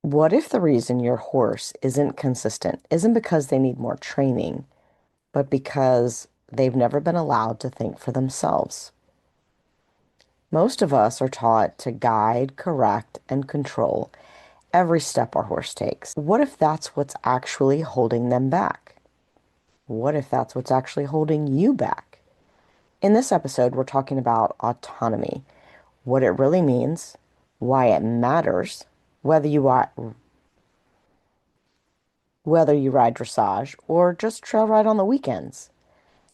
What if the reason your horse isn't consistent isn't because they need more training, but because they've never been allowed to think for themselves? Most of us are taught to guide, correct, and control every step our horse takes. What if that's what's actually holding them back? What if that's what's actually holding you back? In this episode, we're talking about autonomy, what it really means, why it matters, whether you are whether you ride dressage or just trail ride on the weekends,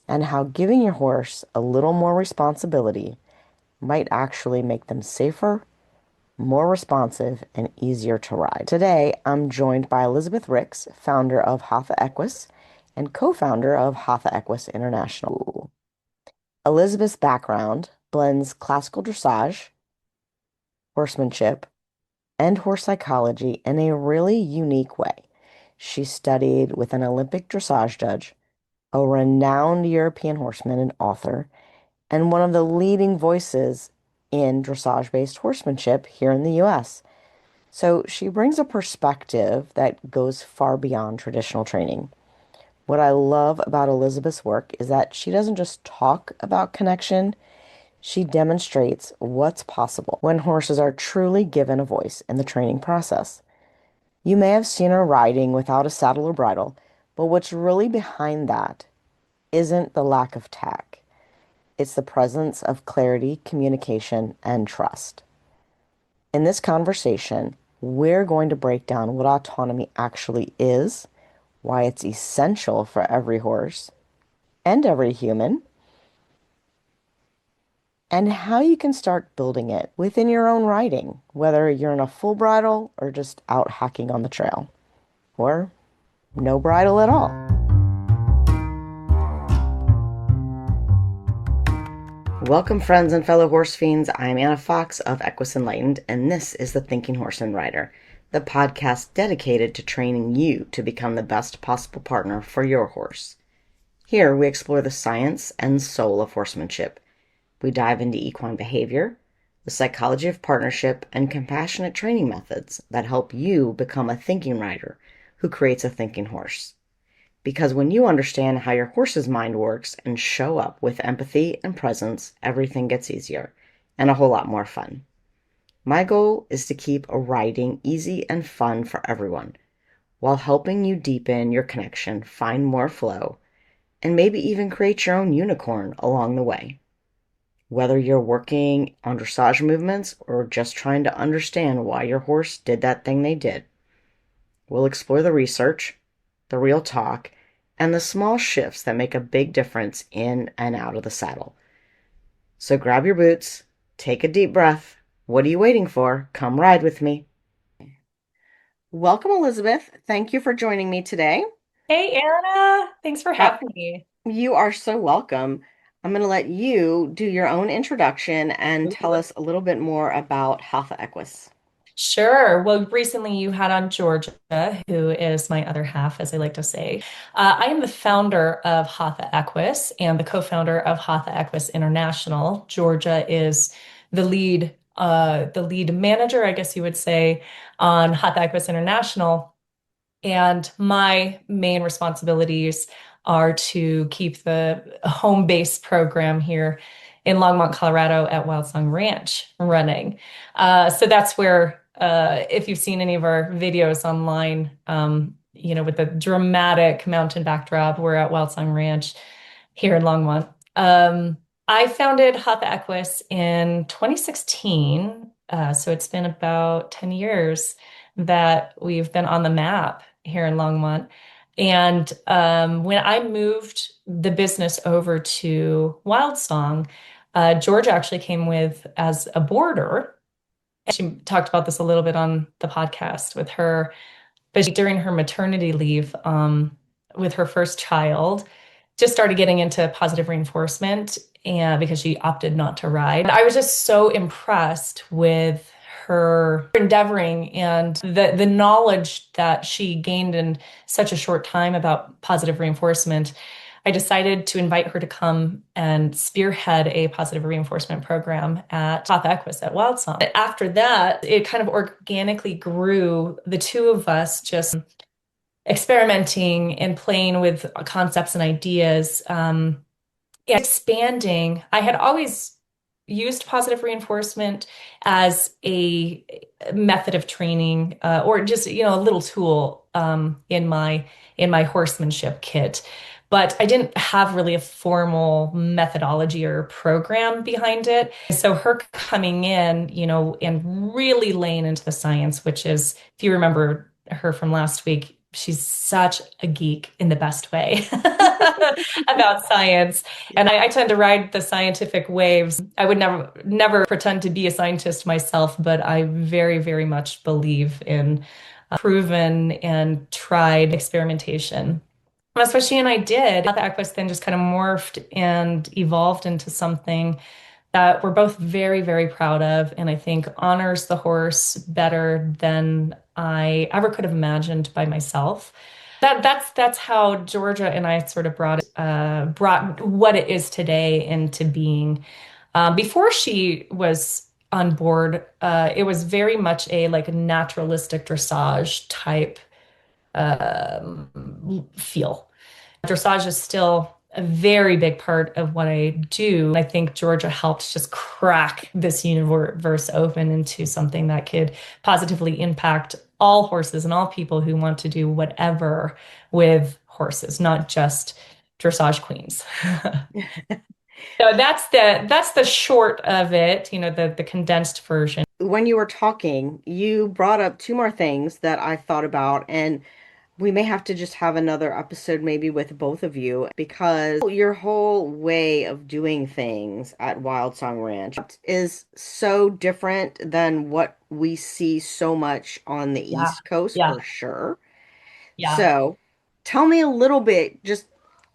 and how giving your horse a little more responsibility might actually make them safer, more responsive, and easier to ride. Today, I'm joined by Elizabeth Reicks, founder of Hatha Equus and co-founder of Hatha Equus International. Elizabeth's background blends classical dressage, horsemanship, and horse psychology in a really unique way. She studied with an Olympic dressage judge, a renowned European horseman and author, and one of the leading voices in dressage-based horsemanship here in the US. So she brings a perspective that goes far beyond traditional training. What I love about Elizabeth's work is that she doesn't just talk about connection, she demonstrates what's possible when horses are truly given a voice in the training process. You may have seen her riding without a saddle or bridle, but what's really behind that isn't the lack of tack. It's the presence of clarity, communication, and trust. In this conversation, we're going to break down what autonomy actually is, why it's essential for every horse and every human, and how you can start building it within your own riding, whether you're in a full bridle or just out hacking on the trail, or no bridle at all. Welcome, friends and fellow horse fiends. I'm Anna Fox of Equus Enlightened, and this is the Thinking Horse and Rider, the podcast dedicated to training you to become the best possible partner for your horse. Here, we explore the science and soul of horsemanship. We dive into equine behavior, the psychology of partnership, and compassionate training methods that help you become a thinking rider who creates a thinking horse. Because when you understand how your horse's mind works and show up with empathy and presence, everything gets easier and a whole lot more fun. My goal is to keep riding easy and fun for everyone, while helping you deepen your connection, find more flow, and maybe even create your own unicorn along the way. Whether you're working on dressage movements or just trying to understand why your horse did that thing they did, we'll explore the research, the real talk, and the small shifts that make a big difference in and out of the saddle. So grab your boots, take a deep breath. What are you waiting for? Come ride with me. Welcome, Elizabeth. Thank you for joining me today. Hey Anna, thanks for Uh, having me. you are so welcome. I'm going to let you do your own introduction and tell Ooh. us a little bit more about Hatha Equus. Sure. Well, recently you had on Georgia, who is my other half, as I like to say. I am the founder of Hatha Equus and the co-founder of Hatha Equus International. Georgia is the lead manager, I guess you would say, on Hatha Equus International. And my main responsibilities are to keep the home base program here in Longmont, Colorado at Wild Song Ranch running. So that's where, if you've seen any of our videos online, with the dramatic mountain backdrop, we're at Wild Song Ranch here in Longmont. I founded Hatha Equus in 2016. So it's been about 10 years that we've been on the map here in Longmont. And when I moved the business over to Wild Song, Georgia actually came with as a boarder. She talked about this a little bit on the podcast with her, but during her maternity leave, with her first child, just started getting into positive reinforcement and because she opted not to ride. I was just so impressed with her endeavoring and the knowledge that she gained in such a short time about positive reinforcement. I decided to invite her to come and spearhead a positive reinforcement program at Hatha Equus at Wild Song. After that, it kind of organically grew, the two of us just experimenting and playing with concepts and ideas. Expanding, I had always used positive reinforcement as a method of training, or just, a little tool in my horsemanship kit. But I didn't have really a formal methodology or program behind it. So her coming in, and really laying into the science, which is, if you remember her from last week, she's such a geek in the best way about science. And I tend to ride the scientific waves. I would never pretend to be a scientist myself, but I very, very much believe in proven and tried experimentation. That's what she and I did. The Equus then just kind of morphed and evolved into something that we're both very, very proud of, and I think honors the horse better than I ever could have imagined by myself. That's how Georgia and I sort of brought what it is today into being. Before she was on board, it was very much a like a naturalistic dressage type feel. Dressage is still a very big part of what I do. I think Georgia helped just crack this universe open into something that could positively impact all horses and all people who want to do whatever with horses, not just dressage queens. So that's the short of it, the condensed version. When you were talking, you brought up two more things that I thought about, and we may have to just have another episode maybe with both of you because your whole way of doing things at Wild Song Ranch is so different than what we see so much on the Yeah, East Coast yeah, for sure. yeah. So tell me a little bit, just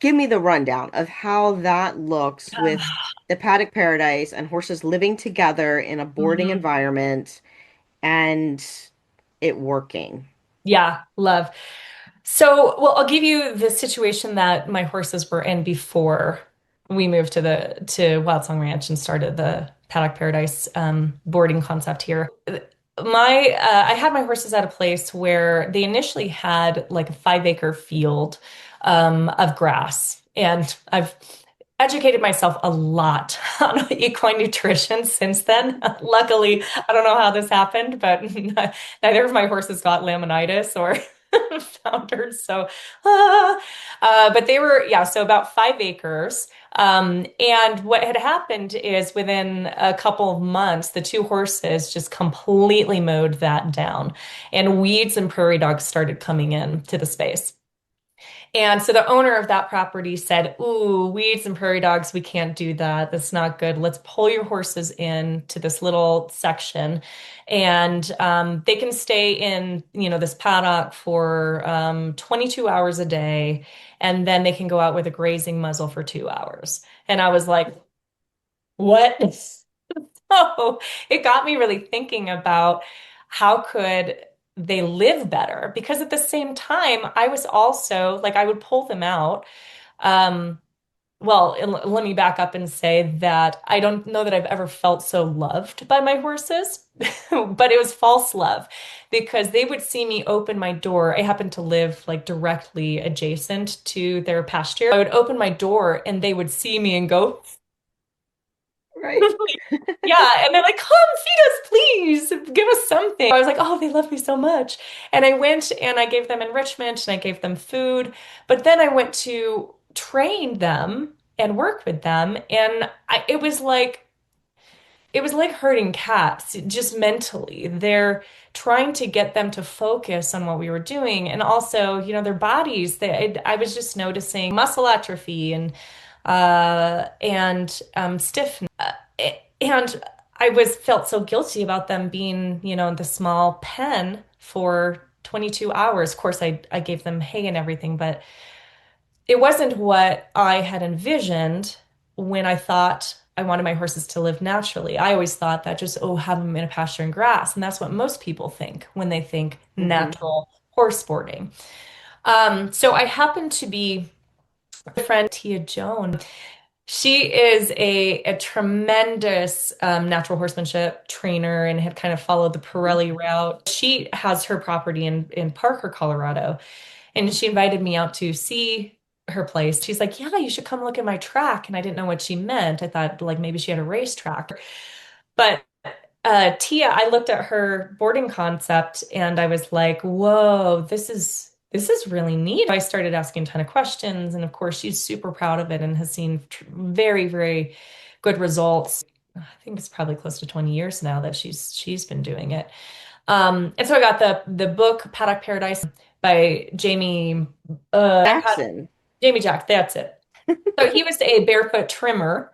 give me the rundown of how that looks with the paddock paradise and horses living together in a boarding Mhm. environment and it working. Yeah, love. So, well, I'll give you the situation that my horses were in before we moved to Wild Song Ranch and started the Paddock Paradise boarding concept here. I had my horses at a place where they initially had like a 5 acre field of grass, and I've educated myself a lot on equine nutrition since then. Luckily, I don't know how this happened, but neither of my horses got laminitis or founders. So, but they were, yeah, so about 5 acres. And what had happened is within a couple of months, the two horses just completely mowed that down, and weeds and prairie dogs started coming in to the space. And so the owner of that property said, "Ooh, weeds and prairie dogs, we can't do that. That's not good. Let's pull your horses in to this little section, and they can stay in, this paddock for 22 hours a day, and then they can go out with a grazing muzzle for 2 hours." And I was like, "What?" So it got me really thinking about how could they live better? Because at the same time, I was also like, I would pull them out. Um, well, let me back up and say that I don't know that I've ever felt so loved by my horses, but it was false love because they would see me open my door. I happened to live like directly adjacent to their pasture. I would open my door and they would see me and go, Right. yeah, and they're like, "Come feed us, please. Give us something." I was like, "Oh, they love me so much." And I went and I gave them enrichment and I gave them food. But then I went to train them and work with them. And it was like herding cats, just mentally. They're trying to get them to focus on what we were doing. And also, their bodies, I was just noticing muscle atrophy and stiffness. And I was felt so guilty about them being, in the small pen for 22 hours. Of course, I gave them hay and everything, but it wasn't what I had envisioned when I thought I wanted my horses to live naturally. I always thought that just, oh, have them in a pasture and grass. And that's what most people think when they think Hmm. natural horse boarding. So I happened to be My friend Tia Joan, she is a tremendous natural horsemanship trainer and had kind of followed the Pirelli route. She has her property in Parker, Colorado, and she invited me out to see her place. She's like, "Yeah, you should come look at my track." And I didn't know what she meant. I thought like maybe she had a racetrack. But Tia, I looked at her boarding concept and I was like, "Whoa, this is really neat." I started asking a ton of questions, and of course, she's super proud of it and has seen very, very good results. I think it's probably close to 20 years now that she's been doing it. And so I got the book Paddock Paradise by Jackson. Jamie Jack. That's it. So he was a barefoot trimmer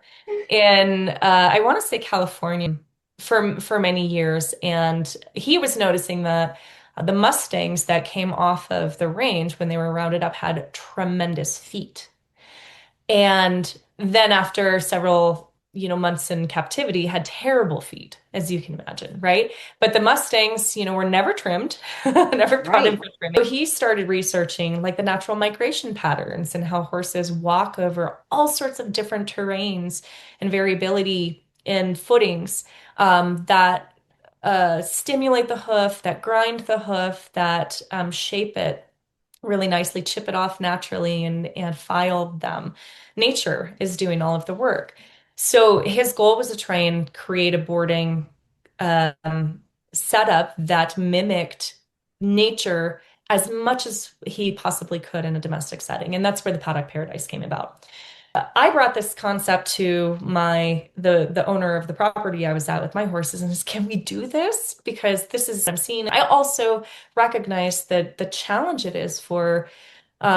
in I want to say California for many years, and he was noticing that the Mustangs that came off of the range when they were rounded up had tremendous feet. And then after several, months in captivity, had terrible feet, as you can imagine, right? But the Mustangs, were never trimmed, never brought in Right. for trimming. So he started researching like the natural migration patterns and how horses walk over all sorts of different terrains and variability in footings that stimulate the hoof, that grind the hoof, that shape it really nicely, chip it off naturally and file them. Nature is doing all of the work. So his goal was to try and create a boarding um, setup that mimicked nature as much as he possibly could in a domestic setting. And that's where the Paddock Paradise came about. I brought this concept to the owner of the property I was at with my horses and said, can we do this? Because this is I'm seeing. I also recognize that the challenge it is for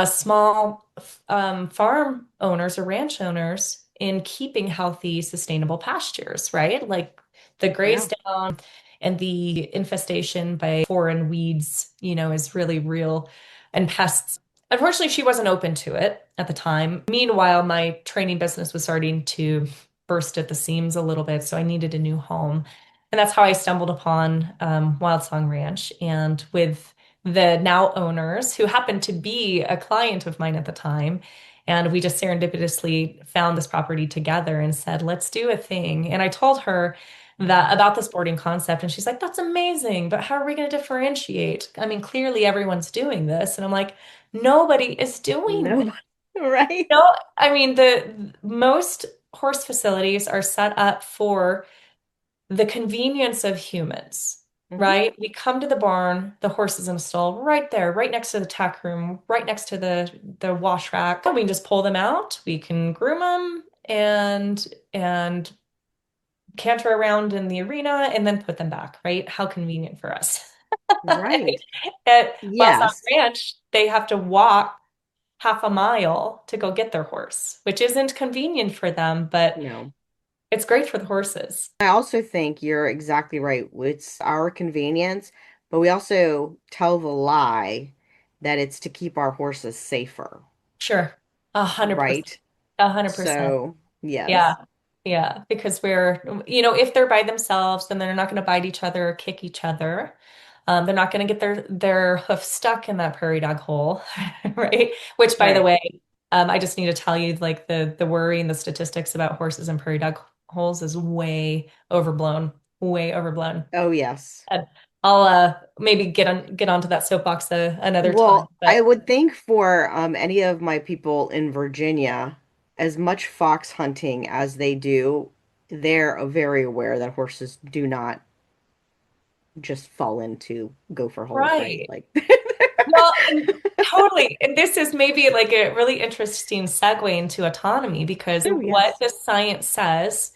small farm owners or ranch owners in keeping healthy, sustainable pastures, right? Like the Yeah. graze down and the infestation by foreign weeds, is really real and pests. Unfortunately, she wasn't open to it at the time. Meanwhile, my training business was starting to burst at the seams a little bit, so I needed a new home. And that's how I stumbled upon Wild Song Ranch. And with the now owners, who happened to be a client of mine at the time, and we just serendipitously found this property together and said, let's do a thing. And I told her that about this boarding concept, and she's like, that's amazing, but how are we going to differentiate? I mean, clearly everyone's doing this. And I'm like, nobody is doing this. No. Right. No, I mean, the most horse facilities are set up for the convenience of humans, Hmm. right? We come to the barn, the horse is in a stall right there, right next to the tack room, right next to the wash rack. We can just pull them out, we can groom them and canter around in the arena and then put them back, right? How convenient for us. Right. At Wildsound Yes. Ranch, they have to walk half a mile to go get their horse, which isn't convenient for them, but No. it's great for the horses. I also think you're exactly right. It's our convenience, but we also tell the lie that it's to keep our horses safer, Sure. 100%. right? 100%. So, Yeah. yes. Yeah. Because if they're by themselves, then they're not going to bite each other or kick each other. They're not going to get their hoof stuck in that prairie dog hole, right? Which, by the Right. way, I just need to tell you, like the worry and the statistics about horses and prairie dog holes is way overblown, way overblown. Oh, yes. And I'll maybe get onto that soapbox another time. Well, I But would think for any of my people in Virginia, as much fox hunting as they do, they're very aware that horses do not just fall into gopher holes, right? right. Like, Well, and totally. And this is maybe like a really interesting segue into autonomy because oh, what yes. the science says,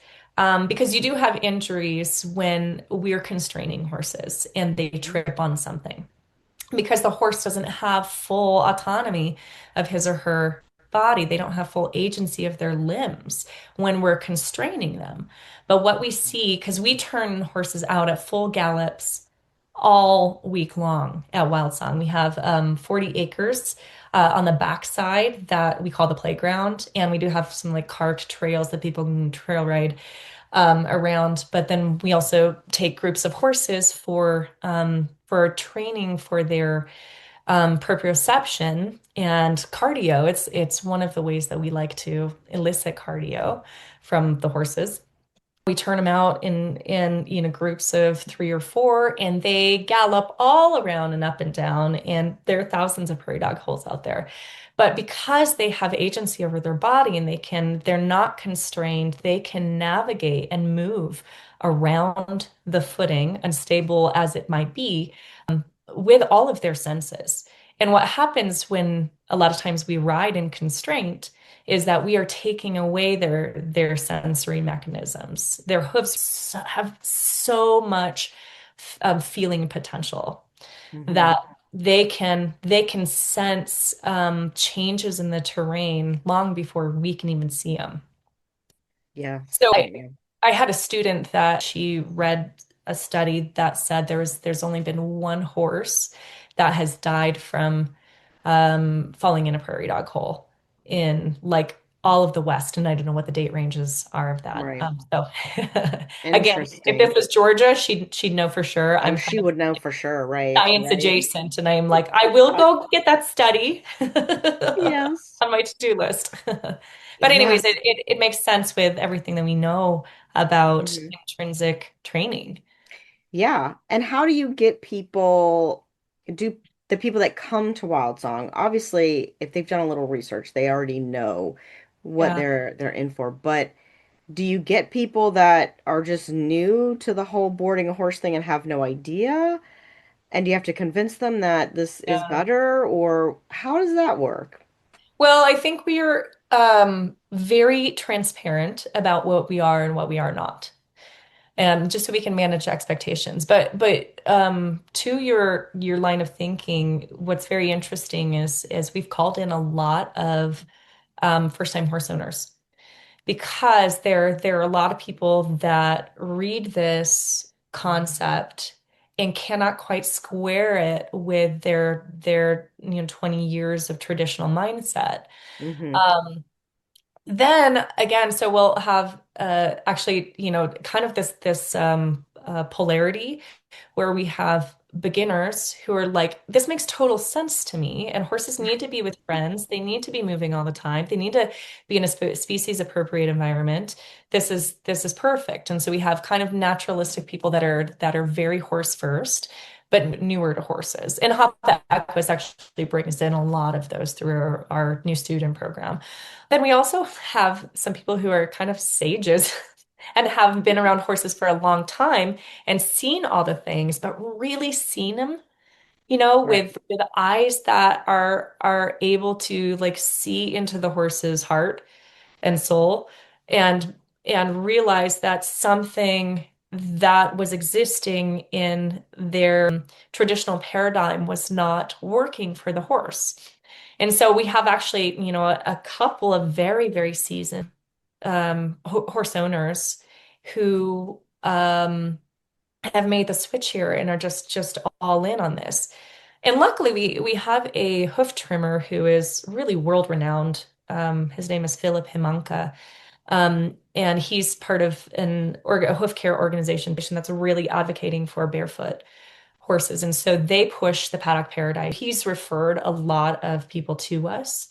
because you do have injuries when we're constraining horses and they Mhm. trip on something because the horse doesn't have full autonomy of his or her body. They don't have full agency of their limbs when we're constraining them. But what we see, because we turn horses out at full gallops all week long at Wild Song, we have 40 acres on the backside that we call the playground. And we do have some like carved trails that people can trail ride around. But then we also take groups of horses for training for their proprioception and cardio. It's one of the ways that we like to elicit cardio from the horses. We turn them out in groups of three or four, and they gallop all around and up and down. And there are thousands of prairie dog holes out there. But because they have agency over their body and they're not constrained, they can navigate and move around the footing, unstable as it might be, with all of their senses. And what happens when a lot of times we ride in constraint is that we are taking away their sensory mechanisms. Their hooves have so much feeling potential Hmm. that they can sense changes in the terrain long before we can even see them. Yeah. So Yeah. I had a student that she read a study that said there's only been one horse that has died from falling in a prairie dog hole in like all of the West, and I don't know what the date ranges are of that. Right. So again, if this Interesting. was Georgia, she'd know for sure. Oh, I'm kind she of would know for sure, right? science Right. adjacent, and I'm like, I will go get that study Yes. on my to-do list. But anyways, Yes. it makes sense with everything that we know about Hmm. intrinsic training. Yeah. And how do you get people, do the people that come to Wild Song, obviously, if they've done a little research, they already know what Yeah. they're in for. But do you get people that are just new to the whole boarding a horse thing and have no idea? And do you have to convince them that this is Yeah. better, or how does that work? Well, I think we are very transparent about what we are and what we are not. Just so we can manage expectations. But to your line of thinking, what's very interesting is we've called in a lot of first-time horse owners because there are a lot of people that read this concept and cannot quite square it with their 20 years of traditional mindset. Hmm. Um, then again, so we'll have actually, kind of this polarity where we have beginners who are like, this makes total sense to me, and horses need to be with friends. They need to be moving all the time. They need to be in a species appropriate environment. This is perfect. And so we have kind of naturalistic people that are very horse first, but newer to horses. And Hatha Equus actually brings in a lot of those through our new student program. Then we also have some people who are kind of sages and have been around horses for a long time and seen all the things, but really seen them, Right. with eyes that are able to like see into the horse's heart and soul and and realize that something that was existing in their traditional paradigm was not working for the horse. And so we have actually, a couple of very, very seasoned horse owners who have made the switch here and are just all in on this. And luckily, we have a hoof trimmer who is really world renowned. His name is Philip Himanka, and he's part of a hoof care organization that's really advocating for barefoot horses. And so they push the paddock paradigm. He's referred a lot of people to us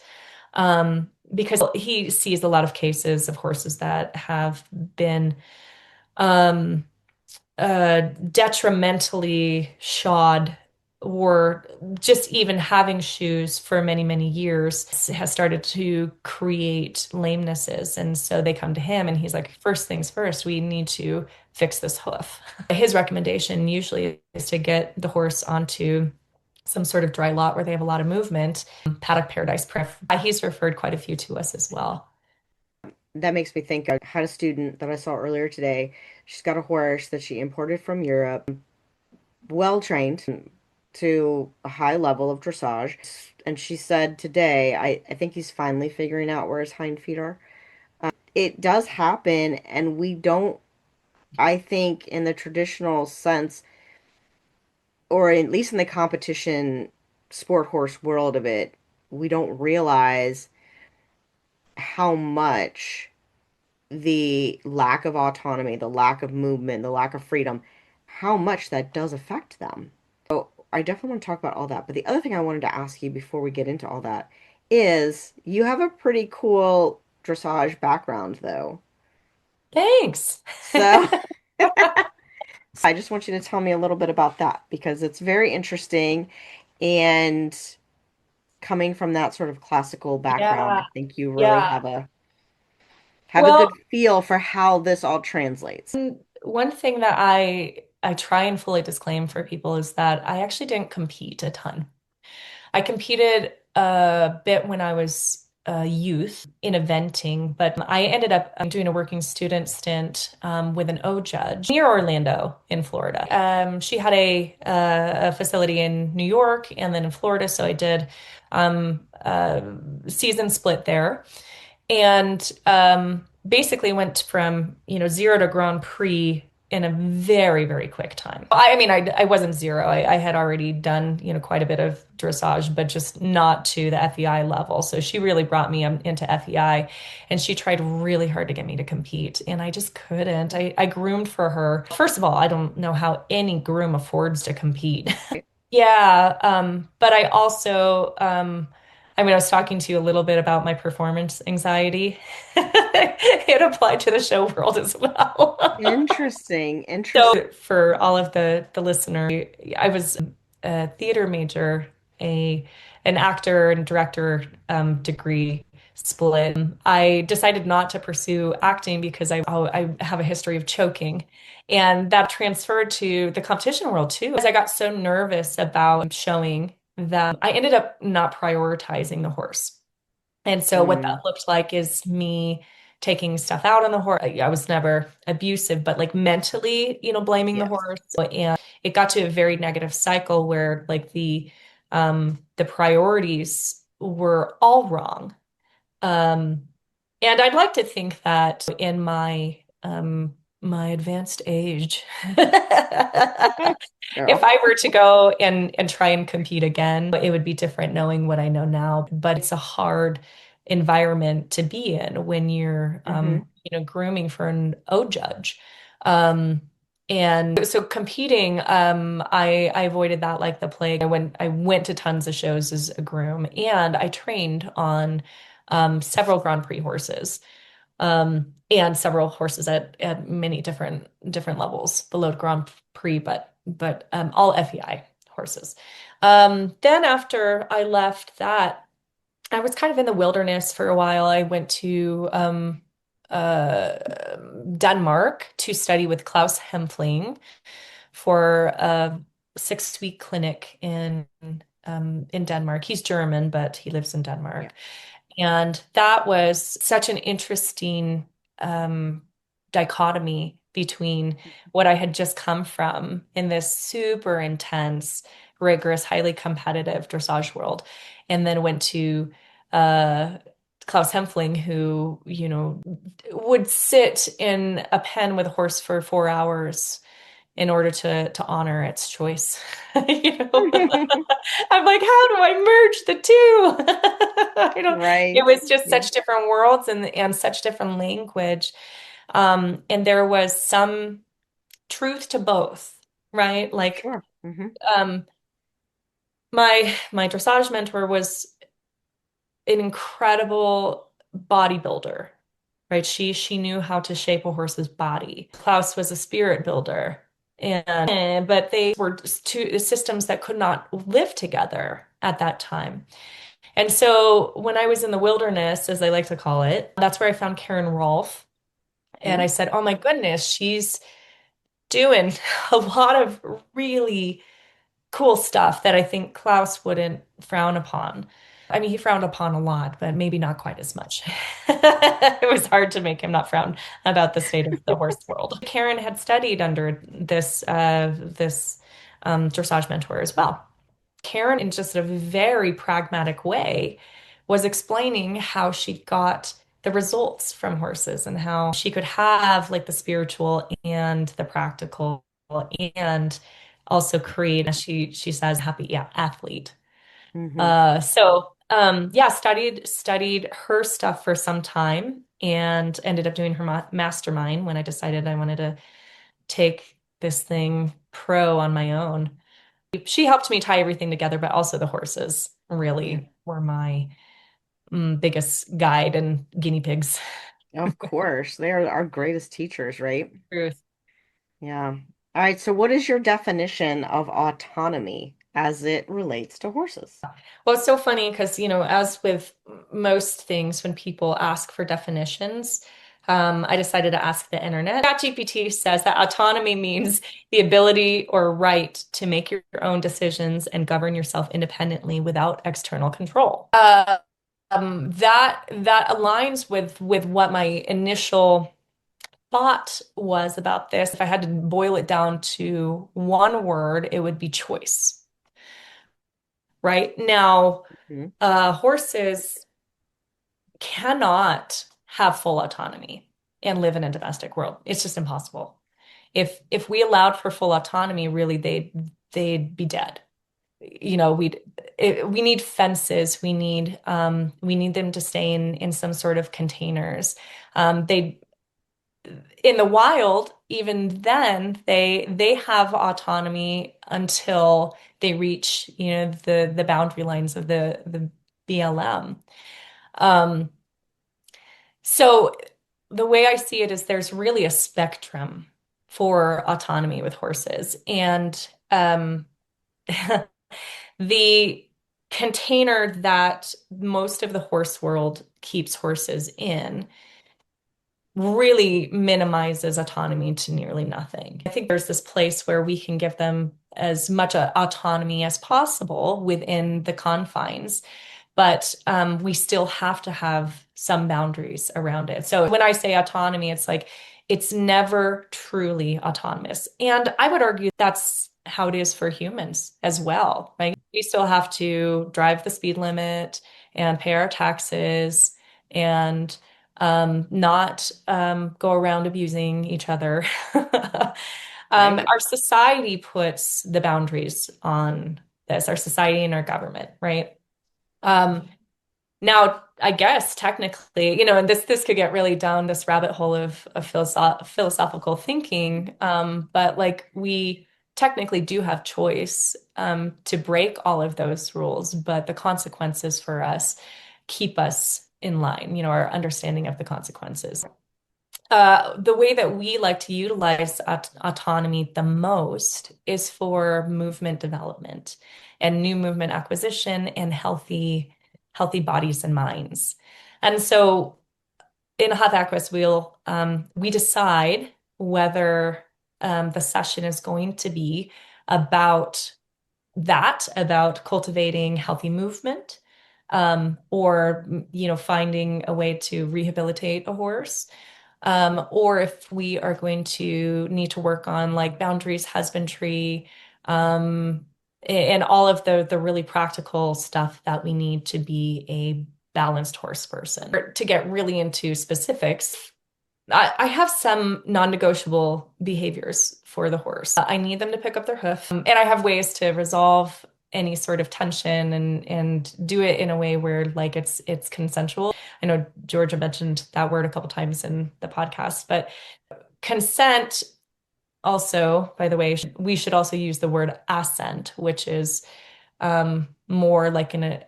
because he sees a lot of cases of horses that have been um, detrimentally shod or just even having shoes for many, many years has started to create lamenesses. And so they come to him and he's like, first things first, we need to fix this hoof. His recommendation usually is to get the horse onto some sort of dry lot where they have a lot of movement. Paddock Paradise Pref. He's referred quite a few to us as well. That makes me think. I had a student that I saw earlier today. She's got a horse that she imported from Europe, well trained to a high level of dressage. And she said today, I think he's finally figuring out where his hind feet are. It does happen, and we don't, I think, in the traditional sense, or at least in the competition sport horse world of it, we don't realize how much the lack of autonomy, the lack of movement, the lack of freedom, how much that does affect them. I definitely want to talk about all that. But the other thing I wanted to ask you before we get into all that is you have a pretty cool dressage background, though. Thanks. So I just want you to tell me a little bit about that because it's very interesting. And coming from that sort of classical background, Yeah, I think you really yeah. have a Well, good feel for how this all translates. one thing that I try and fully disclaim for people is that I actually didn't compete a ton. I competed a bit when I was a youth in eventing, but I ended up doing a working student stint with an O judge near Orlando in Florida. She had a facility in New York and then in Florida, so I did a season split there and basically went from zero to Grand Prix in a very, very quick time. I mean, I wasn't zero. I had already done quite a bit of dressage, but just not to the FEI level. So she really brought me into FEI, and she tried really hard to get me to compete, and I just couldn't. I groomed for her. First of all, I don't know how any groom affords to compete. Yeah, but I also, I mean, I was talking to you a little bit about my performance anxiety. It applied to the show world as well. Interesting, interesting. So, for all of the listeners, I was a theater major, a an actor and director degree split. I decided not to pursue acting because I have a history of choking. And that transferred to the competition world too, as I got so nervous about showing that I ended up not prioritizing the horse. And so what that Mm, looked like is me taking stuff out on the horse. I was never abusive, but like mentally, blaming the yes. horse. And it got to a very negative cycle where like the priorities were all wrong. Um, and I'd like to think that in my advanced age, if Girl. I were to go and try and compete again, it would be different knowing what I know now. But it's a hard environment to be in when you're Hmm. grooming for an O judge. Um, and so competing, I avoided that like the plague. I went to tons of shows as a groom, and I trained on several Grand Prix horses, and several horses at many different levels below Grand Prix, but all FEI horses. Then after I left that, I was kind of in the wilderness for a while. I went to uh, Denmark to study with Klaus Hempfling for a 6-week clinic in Denmark. He's German, but he lives in Yeah. Denmark. And that was such an interesting um, dichotomy between what I had just come from in this super intense, rigorous, highly competitive dressage world, and then went to uh, Klaus Hempfling, who, would sit in a pen with a horse for 4 hours in order to honor its choice. You know, I'm like, how do I merge the two? I don't, it Right. was just Yeah. such different worlds and such different language. And there was some truth to both, right? Like, Sure. Hmm. um, my dressage mentor was an incredible bodybuilder, right? She knew how to shape a horse's body. Klaus was a spirit builder. And but they were just two systems that could not live together at that time. And so when I was in the wilderness, as I like to call it, that's where I found Karen Rolfe. And I said, "Oh my goodness, she's doing a lot of really cool stuff that I think Klaus wouldn't frown upon." I mean, he frowned upon a lot, but maybe not quite as much. It was hard to make him not frown about the state of the horse world. Karen had studied under this dressage mentor as well. Karen, in just a very pragmatic way, was explaining how she got the results from horses and how she could have like the spiritual and the practical and also create, as she says, happy, yeah, athlete. Hmm. Yeah, studied her stuff for some time and ended up doing her mastermind when I decided I wanted to take this thing pro on my own. She helped me tie everything together, but also the horses Yeah. really were my biggest guide and guinea pigs. Of course, they are our greatest teachers, right? Truth. Yeah. All right, so what is your definition of autonomy as it relates to horses? Well, it's so funny because, as with most things, when people ask for definitions, I decided to ask the internet. ChatGPT says that autonomy means the ability or right to make your own decisions and govern yourself independently without external control. That aligns with what my initial thought was about this. If I had to boil it down to one word, it would be choice. Right now, Mhm. horses cannot have full autonomy and live in a domestic world. It's just impossible. If we allowed for full autonomy, really they'd be dead. We need fences. We need them to stay in some sort of containers. They in the wild, even then, they have autonomy until they reach, the boundary lines of the BLM. Um, so the way I see it is there's really a spectrum for autonomy with horses. And the container that most of the horse world keeps horses in really minimizes autonomy to nearly nothing. I think there's this place where we can give them as much autonomy as possible within the confines, but we still have to have some boundaries around it. So when I say autonomy, it's like it's never truly autonomous. And I would argue that's how it is for humans as well, right? We still have to drive the speed limit and pay our taxes and not go around abusing each other. Right? Our society puts the boundaries on this, our society and our government, right? Um, Now, I guess technically, and this could get really down this rabbit hole of philosophical thinking, but like we technically do have choice to break all of those rules, but the consequences for us keep us in line, our understanding of the consequences. The way that we like to utilize autonomy the most is for movement development and new movement acquisition and healthy bodies and minds. And so in Hatha Equus, we decide whether the session is going to be about about cultivating healthy movement, or finding a way to rehabilitate a horse, or if we are going to need to work on like boundaries, husbandry, and all of the really practical stuff that we need to be a balanced horse person. To get really into specifics, I have some non-negotiable behaviors for the horse. I need them to pick up their hoof, and I have ways to resolve any sort of tension and do it in a way where like it's consensual. I know Georgia mentioned that word a couple times in the podcast, but consent also, by the way, we should also use the word assent, which is more like an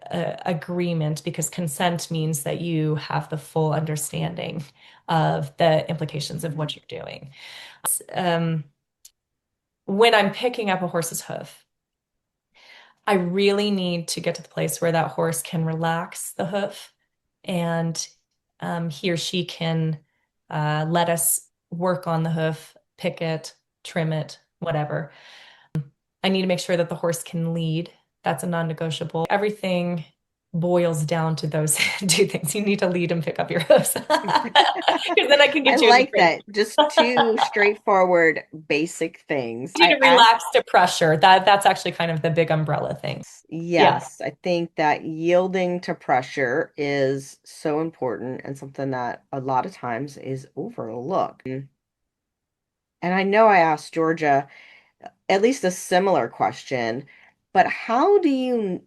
agreement, because consent means that you have the full understanding of the implications of what you're doing. Um, when I'm picking up a horse's hoof, I really need to get to the place where that horse can relax the hoof and he or she can let us work on the hoof, pick it, trim it, whatever. I need to make sure that the horse can lead. That's a non-negotiable. Everything boils down to those two things. You need to lead and pick up your hoofs. Because then I can I get you in the like training. that. Just two straightforward, basic things. You to relax to pressure. That's actually kind of the big umbrella thing. Yeah. Yes, I think that yielding to pressure is so important and something that a lot of times is overlooked. And I know I asked Georgia at least a similar question, but how do you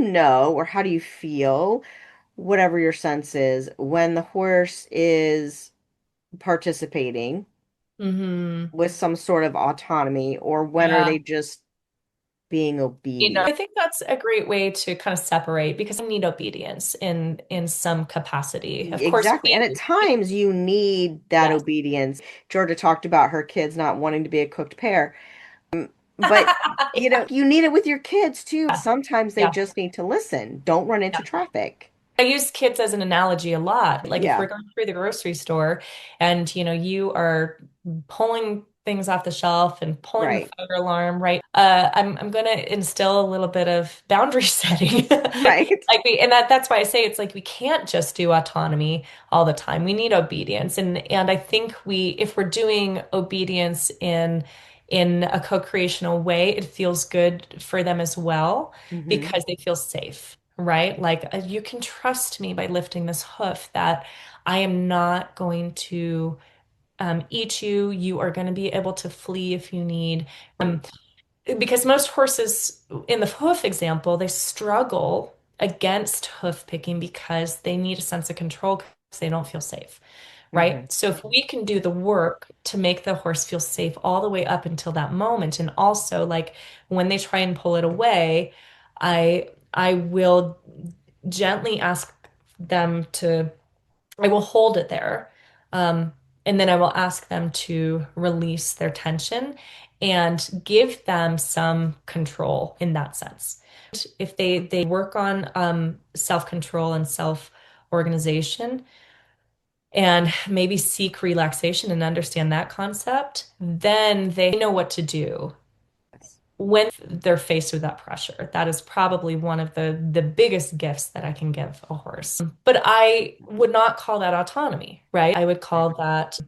know or how do you feel, whatever your sense is, when the horse is participating Hmm. with some sort of autonomy, or when are Yeah. they just being I obedient. think that's a great way to kind of separate because I need obedience in some capacity. Of course, Exactly. And at times you need that yes. obedience. Georgia talked about her kids not wanting to be a cooked pear. But Yeah. you need it with your kids too. Sometimes they Yeah. just need to listen. Don't run into Yeah. traffic. I use kids as an analogy a lot. Like if we're Yeah, going through the grocery store and you are pulling things off the shelf and pulling the right. fire alarm, right? I'm gonna instill a little bit of boundary setting. Right. And that's why I say it's like we can't just do autonomy all the time. We need obedience. And I think if we're doing obedience in a co-creational way, it feels good for them as well Hmm. because they feel safe, right? Like you can trust me by lifting this hoof that I am not going to eat you. You are going to be able to flee if you need. Because most horses, in the hoof example, they struggle against hoof picking because they need a sense of control because they don't feel safe, Hmm. right? So if we can do the work to make the horse feel safe all the way up until that moment, and also like when they try and pull it away, I will gently ask them to, I will hold it there. Um, and then I will ask them to release their tension and give them some control in that sense. If they work on self-control and self-organization and maybe seek relaxation and understand that concept, then they know what to do when they're faced with that pressure. That is probably one of the biggest gifts that I can give a horse. But I would not call that autonomy, right? I would call that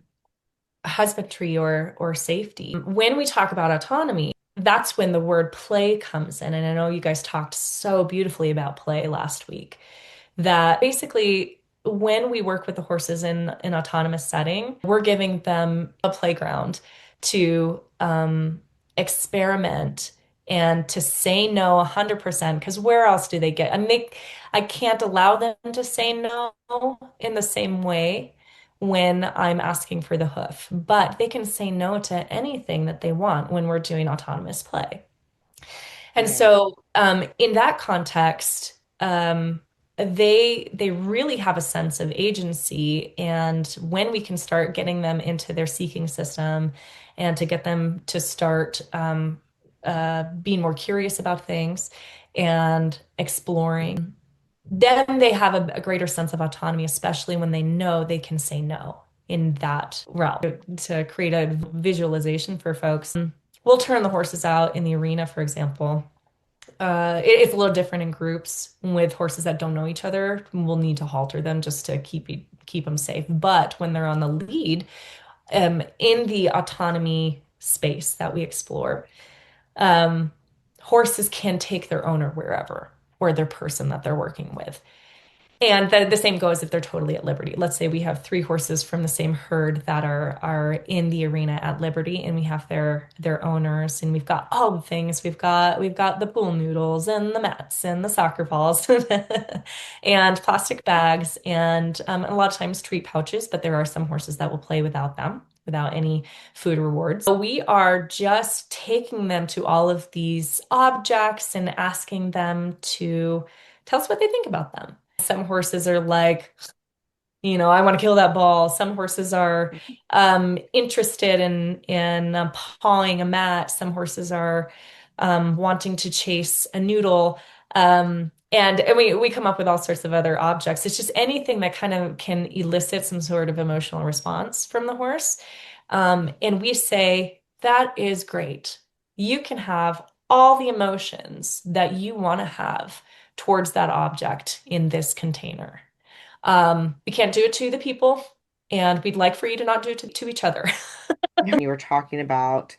husbandry or safety. When we talk about autonomy, that's when the word play comes in. And I know you guys talked so beautifully about play last week that basically when we work with the horses in an autonomous setting, we're giving them a playground to experiment and to say no 100% because where else do they get? I can't allow them to say no in the same way when I'm asking for the hoof, but they can say no to anything that they want when we're doing autonomous play. And Right. so, in that context, they really have a sense of agency. And when we can start getting them into their seeking system, and to get them to start being more curious about things and exploring, then they have a greater sense of autonomy, especially when they know they can say no in that realm. To create a visualization for folks, we'll turn the horses out in the arena, for example. It's a little different in groups with horses that don't know each other. We'll need to halter them just to keep them safe. But when they're on the lead, in the autonomy space that we explore, um, horses can take their owner wherever or their person that they're working with. And the same goes if they're totally at liberty. Let's say we have three horses from the same herd that are in the arena at liberty, and we have their owners, and we've got all the things. We've got the pool noodles and the mats and the soccer balls and plastic bags and a lot of times treat pouches, but there are some horses that will play without them, without any food rewards. So we are just taking them to all of these objects and asking them to tell us what they think about them. Some horses are like, I want to kill that ball. Some horses are interested in pawing a mat. Some horses are wanting to chase a noodle. And we come up with all sorts of other objects. It's just anything that kind of can elicit some sort of emotional response from the horse. And we say, that is great. You can have all the emotions that you want to have towards that object in this container. We can't do it to the people, and we'd like for you to not do it to each other. You were talking about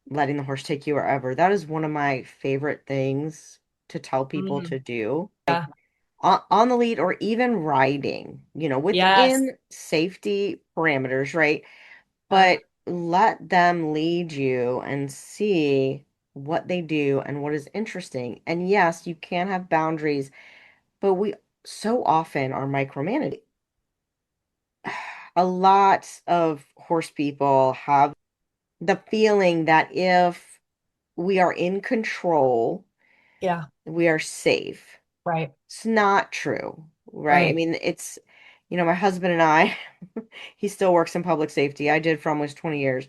letting the horse take you wherever. That is one of my favorite things to tell people Mm, to do. yeah. On the lead or even riding, Yes. within safety parameters, right? Yeah. But let them lead you and see what they do and what is interesting. And yes, you can have boundaries, but we so often are micromanaged. A lot of horse people have the feeling that if we are in control, Yeah, we are safe. right, It's not true, right? I right. mean, my husband and I, he still works in public safety. I did for almost 20 years.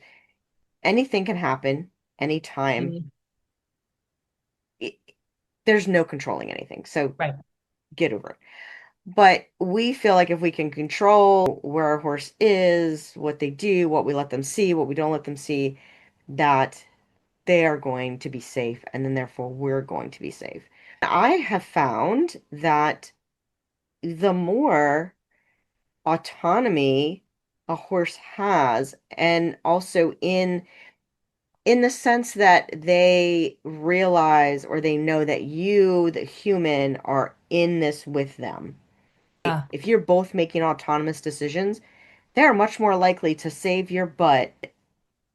Anything can happen anytime. Mm, It, there's no controlling anything. So right. get over it. But we feel like if we can control where our horse is, what they do, what we let them see, what we don't let them see, that they are going to be safe, and then therefore we're going to be safe. I have found that the more autonomy a horse has, and also in the sense that they realize or they know that you, the human, are in this with them. Yeah, If you're both making autonomous decisions, they're much more likely to save your butt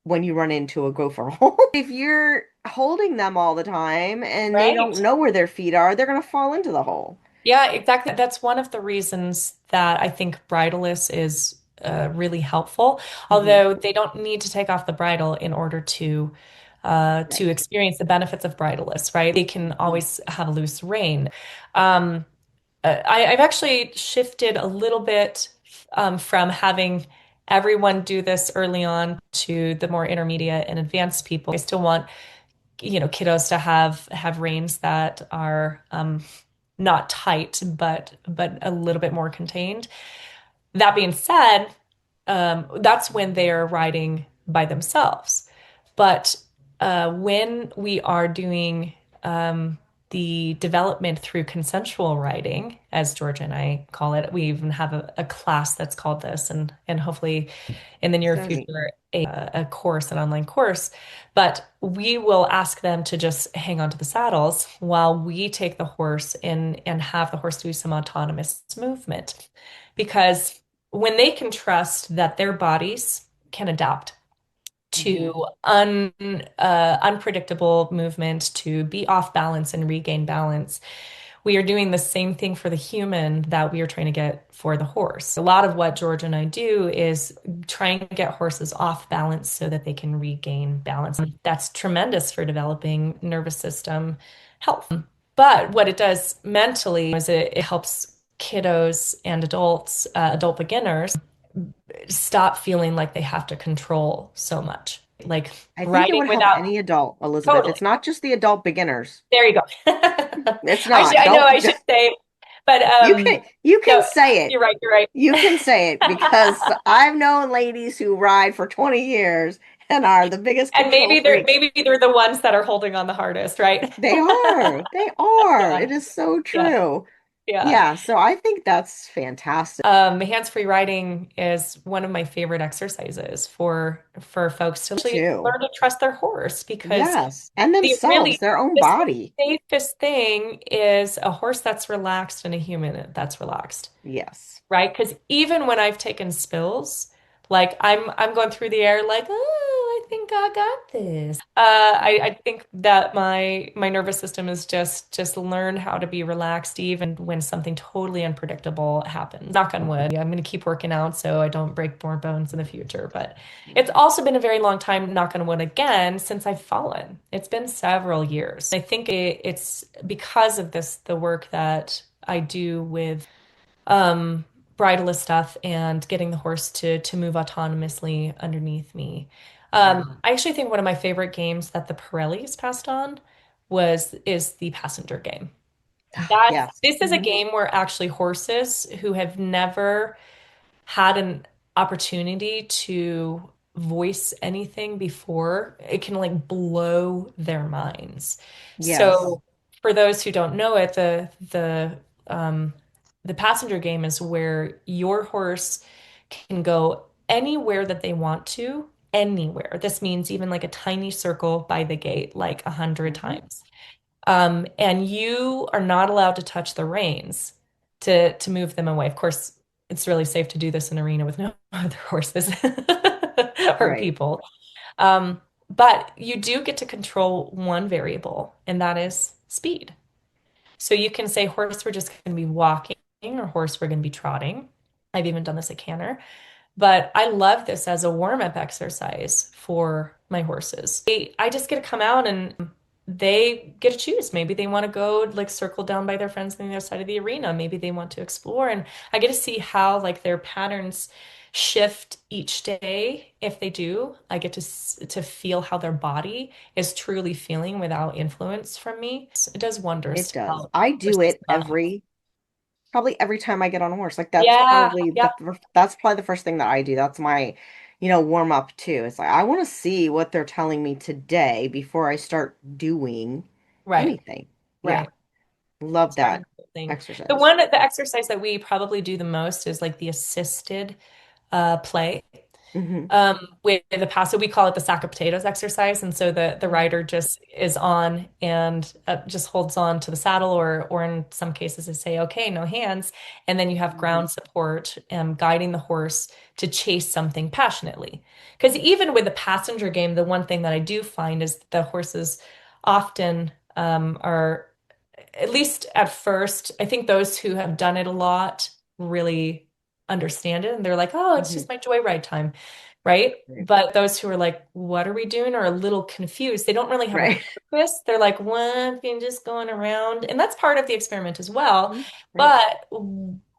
when you run into a gopher hole. If you're holding them all the time and they don't right. know where their feet are, they're going to fall into the hole. Yeah, exactly. That's one of the reasons that I think bridleless is really helpful. Hmm. Although they don't need to take off the bridle in order to Right. experience the benefits of bridleless, right? They can Hmm. always have a loose rein. Um, I've actually shifted a little bit from having everyone do this early on to the more intermediate and advanced people. I still want, kiddos to have reins that are not tight, but a little bit more contained. That being said, that's when they're riding by themselves. But when we are doing the development through consensual riding, as Georgia and I call it, we even have a class that's called this, and hopefully in the near So neat. future, a course, an online course. But we will ask them to just hang on to the saddles while we take the horse in and have the horse do some autonomous movement. Because when they can trust that their bodies can adapt Hmm. to unpredictable movement, to be off balance and regain balance, we are doing the same thing for the human that we are trying to get for the horse. A lot of what George and I do is trying to get horses off balance so that they can regain balance. That's tremendous for developing nervous system health. But what it does mentally is it helps kiddos and adults, adult beginners, stop feeling like they have to control so much. Like I think it riding would help without any adult, Elizabeth. totally. It's not just the adult beginners. There you go. It's I not. know I Don't should say, but you can no, say it. you're right, you're right. You can say it because I've known ladies who ride for 20 years and are the biggest And control freaks. maybe they're the ones that are holding on the hardest, right? They are. They are. Yeah, It is so yeah, true. yeah. Yeah, so I think that's fantastic Hands-free riding is one of my favorite exercises for folks to actually too. learn to trust their horse because Yes, and the themselves, really their own the body. safest thing is a horse that's relaxed and a human that's relaxed. Yes. Right? Because even when I've taken spills, like I'm going through the air like, oh, I think I got this. I think that my nervous system is just learn how to be relaxed even when something totally unpredictable happens. Knock on wood. Yeah, I'm going to keep working out so I don't break more bones in the future. But it's also been a very long time, knock on wood again, since I've fallen. It's been several years. I think it's because of this, the work that I do with um, bridleless stuff and getting the horse to move autonomously underneath me. Yeah. I actually think one of my favorite games that the Pirellis passed on is the passenger game. Yes. This is a game where actually horses who have never had an opportunity to voice anything before, it can like blow their minds. Yes. So for those who don't know it, um the passenger game is where your horse can go anywhere that they want to, anywhere. This means even like a tiny circle by the gate, like 100 Hmm. times. And you are not allowed to touch the reins to move them away. Of course, it's really safe to do this in an arena with no other horses or Right. people. But you do get to control one variable, and that is speed. So you can say, horse, we're just going to be walking, or horse, we're going to be trotting. I've even done this at canter. But I love this as a warm-up exercise for my horses. I just get to come out and they get to choose. Maybe they want to go like circle down by their friends on the other side of the arena. Maybe they want to explore. And I get to see how like their patterns shift each day. If they do, I get to feel how their body is truly feeling without influence from me. It does wonders It to does. help I do horses' it mind. probably every time I get on a horse. Like Yeah, yeah, that's probably the first thing that I do. That's my, warm up too. It's like I want to see what they're telling me today before I start doing right, anything. Yeah, right. love Starting that thing. exercise. The exercise that we probably do the most is like the assisted play. Hmm. With the pass, so we call it the sack of potatoes exercise. And so the rider just is on and just holds on to the saddle, or in some cases, they say, okay, no hands. And then you have Hmm. ground support guiding the horse to chase something passionately. Because even with the passenger game, the one thing that I do find is the horses often are, at least at first, I think those who have done it a lot really understand it. And they're like, oh, it's Hmm. just my joyride time. Right. Right. But those who are like, what are we doing? Are a little confused. They don't really have a Right. purpose. They're like, one thing just going around. And that's part of the experiment as well. Mhm. Right. But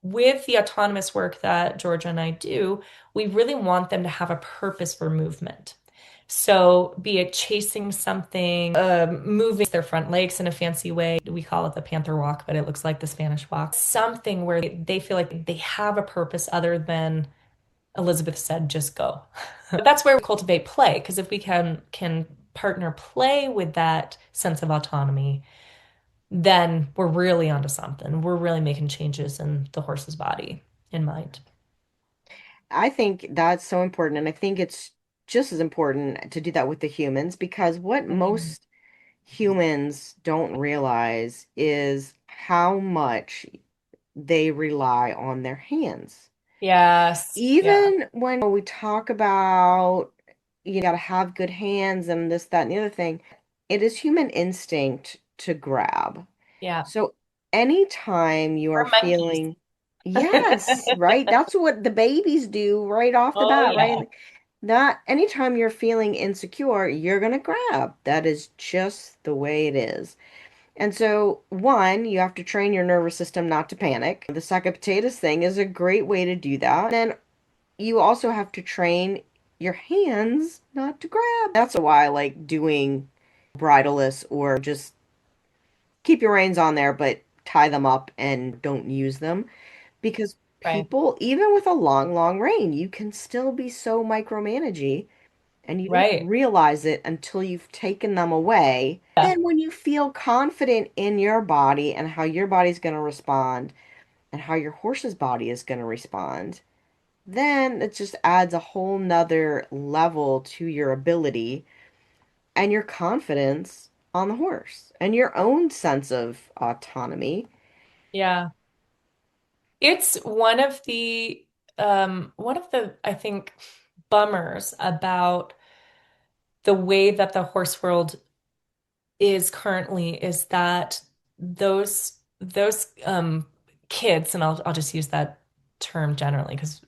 with the autonomous work that Georgia and I do, we really want them to have a purpose for movement. So, be it chasing something, moving their front legs in a fancy way. We call it the panther walk, but it looks like the Spanish walk. Something where they feel like they have a purpose other than Elizabeth said, just go. But that's where we cultivate play, because if we can partner play with that sense of autonomy, then we're really onto something. We're really making changes in the horse's body and mind. I think that's so important, and I think it's just as important to do that with the humans because what Mhm. most humans don't realize is how much they rely on their hands. Yes. Yeah. Even when we talk about you gotta have good hands and this, that, and the other thing, it is human instinct to grab. Yeah. So anytime you are We're monkeys. feeling, yes, right? That's what the babies do right off the Oh, bat, yeah. right? That anytime you're feeling insecure, you're gonna grab. That is just the way it is. And so, one, you have to train your nervous system not to panic. The sack of potatoes thing is a great way to do that. And then you also have to train your hands not to grab. That's why I like doing bridleless or just keep your reins on there, but tie them up and don't use them. Because Right. people, even with a long, long rein, you can still be so micromanagey and you don't Right. realize it until you've taken them away. Yeah. Then when you feel confident in your body and how your body's going to respond and how your horse's body is going to respond, then it just adds a whole nother level to your ability and your confidence on the horse and your own sense of autonomy. Yeah. It's one of the, I think, bummers about the way that the horse world is currently is that those kids, and I'll just use that term generally because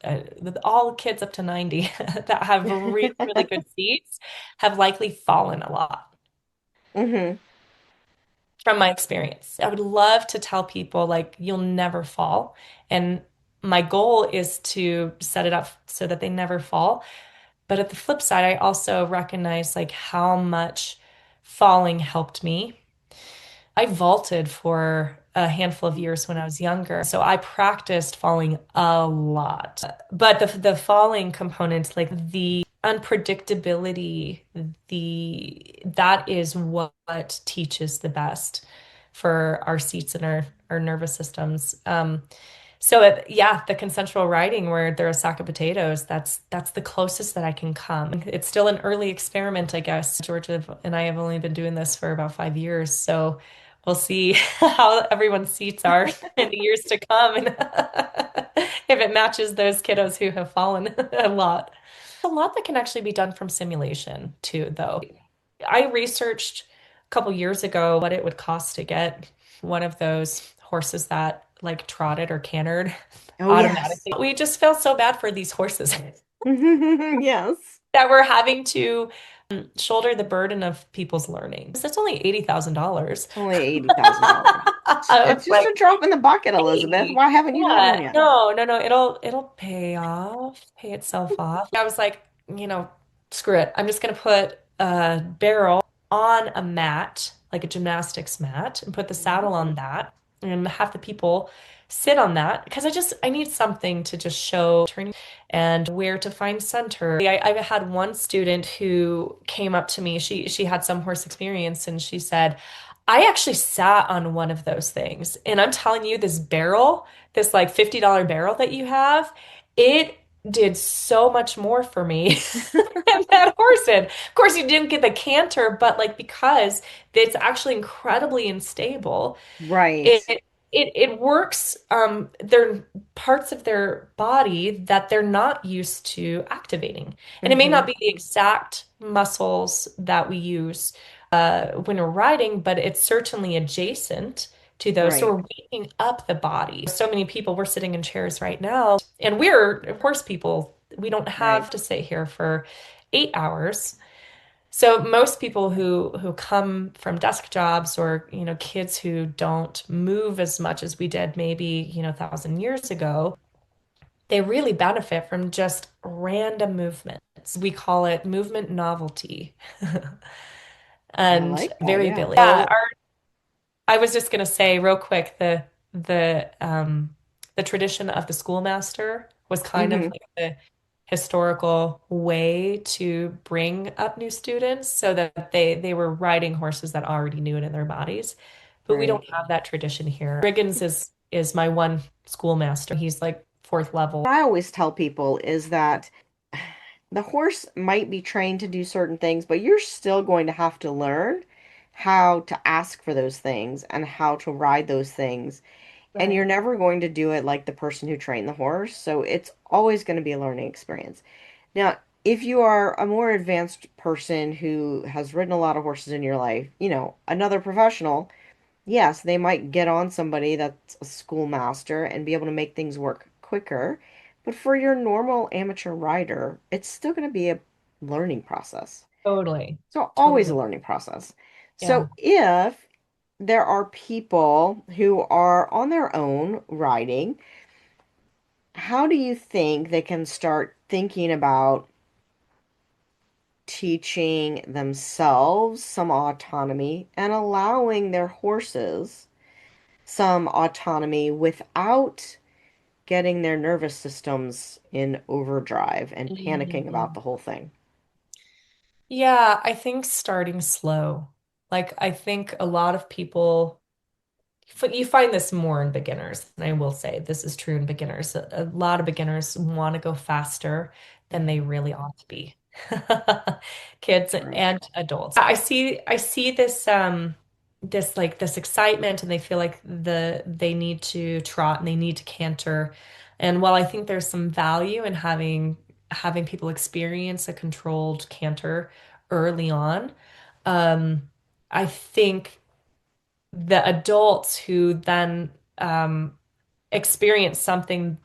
all kids up to 90 that have really, really good seats have likely fallen a lot Hmm. from my experience. I would love to tell people like you'll never fall. And my goal is to set it up so that they never fall. But at the flip side, I also recognize like how much falling helped me. I vaulted for a handful of years when I was younger. So I practiced falling a lot. But the falling component, like the unpredictability, the that is what teaches the best for our seats and our nervous systems. Yeah, the consensual riding where they're a sack of potatoes, that's the closest that I can come. It's still an early experiment, I guess. Georgia and I have only been doing this for about 5 years, so we'll see how everyone's seats are in the years to come and if it matches those kiddos who have fallen a lot. A lot that can actually be done from simulation too, though. I researched a couple years ago what it would cost to get one of those horses that like trotted or cantered Oh, yes. automatically. We just feel so bad for these horses Yes. that we're having to shoulder the burden of people's learning. That's only $80,000. It's only $80,000. It's just Like, a drop in the bucket, Elizabeth. hey, Why haven't you had one yeah, yet? no, it'll pay itself off. I was like, screw it. I'm just gonna put a barrel on a mat, like a gymnastics mat, and put the Mhm. saddle on that, and have the people sit on that because I need something to just show turning and where to find center. I had one student who came up to me. She had some horse experience, and she said, I actually sat on one of those things. And I'm telling you, this barrel, this like $50 barrel that you have, it did so much more for me than that horse did. Of course, you didn't get the canter, but like because it's actually incredibly unstable, Right. it works. There are parts of their body that they're not used to activating. And it may not Hmm. be the exact muscles that we use when we're riding, but it's certainly adjacent to those. So Right. we're waking up the body. So many people, we're sitting in chairs right now, and we're horse people. We don't Right. have to sit here for 8 hours. So most people who come from desk jobs or, kids who don't move as much as we did maybe, 1,000 years ago, they really benefit from just random movements. We call it movement novelty I and like that. Yeah. variability. Yeah, Well, I was just gonna say real quick, the tradition of the schoolmaster was kind of hmm like the historical way to bring up new students so that they were riding horses that already knew it in their bodies. But we right. don't have that tradition here. Riggins is my one schoolmaster. He's like fourth level. I always tell people is that the horse might be trained to do certain things, but you're still going to have to learn how to ask for those things and how to ride those things. And you're Right. never going to do it like the person who trained the horse. So it's always going to be a learning experience. Now, if you are a more advanced person who has ridden a lot of horses in your life, another professional, yes, they might get on somebody that's a schoolmaster and be able to make things work quicker. But for your normal amateur rider, it's still going to be a learning process. Totally. So always a Totally. learning process. Yeah. So if there are people who are on their own riding, how do you think they can start thinking about teaching themselves some autonomy and allowing their horses some autonomy without getting their nervous systems in overdrive and panicking about Mhm. the whole thing? Yeah, I think starting slow. Like, I think a lot of people, you find this more in beginners. And I will say this is true in beginners. A lot of beginners want to go faster than they Mhm. really ought to be. Kids Right. and adults. I see this excitement and they feel like they need to trot and they need to canter. And while I think there's some value in having people experience a controlled canter early on, um, I think the adults who then experience something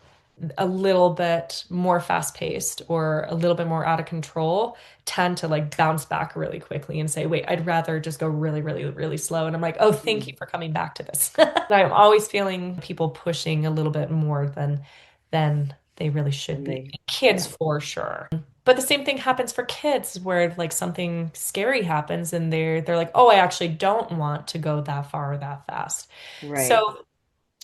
a little bit more fast paced or a little bit more out of control tend to like bounce back really quickly and say, wait, I'd rather just go really, really, really slow. And I'm like, oh, thank you Mm. for coming back to this. I'm always feeling people pushing a little bit more than they really should And be. they, Kids yeah, for sure. But the same thing happens for kids where like something scary happens and they're like, oh, I actually don't want to go that far or that fast. right. So